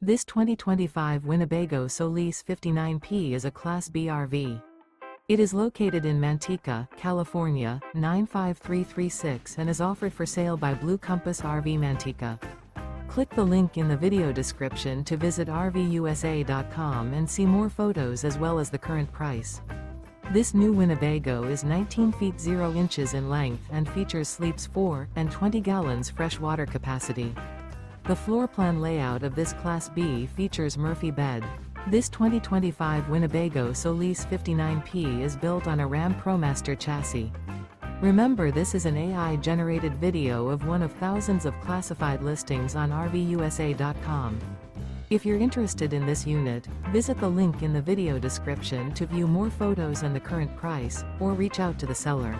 This 2025 Winnebago Solis 59P is a Class B RV. It is located in Manteca, California, 95336 and is offered for sale by Blue Compass RV Manteca. Click the link in the video description to visit RVUSA.com and see more photos as well as the current price. This new Winnebago is 19 feet 0 inches in length and features sleeps 4 and 20 gallons fresh water capacity. The floor plan layout of this Class B features Murphy bed. This 2025 Winnebago Solis 59P is built on a Ram ProMaster chassis. Remember, this is an AI-generated video of one of thousands of classified listings on RVUSA.com. If you're interested in this unit, visit the link in the video description to view more photos and the current price, or reach out to the seller.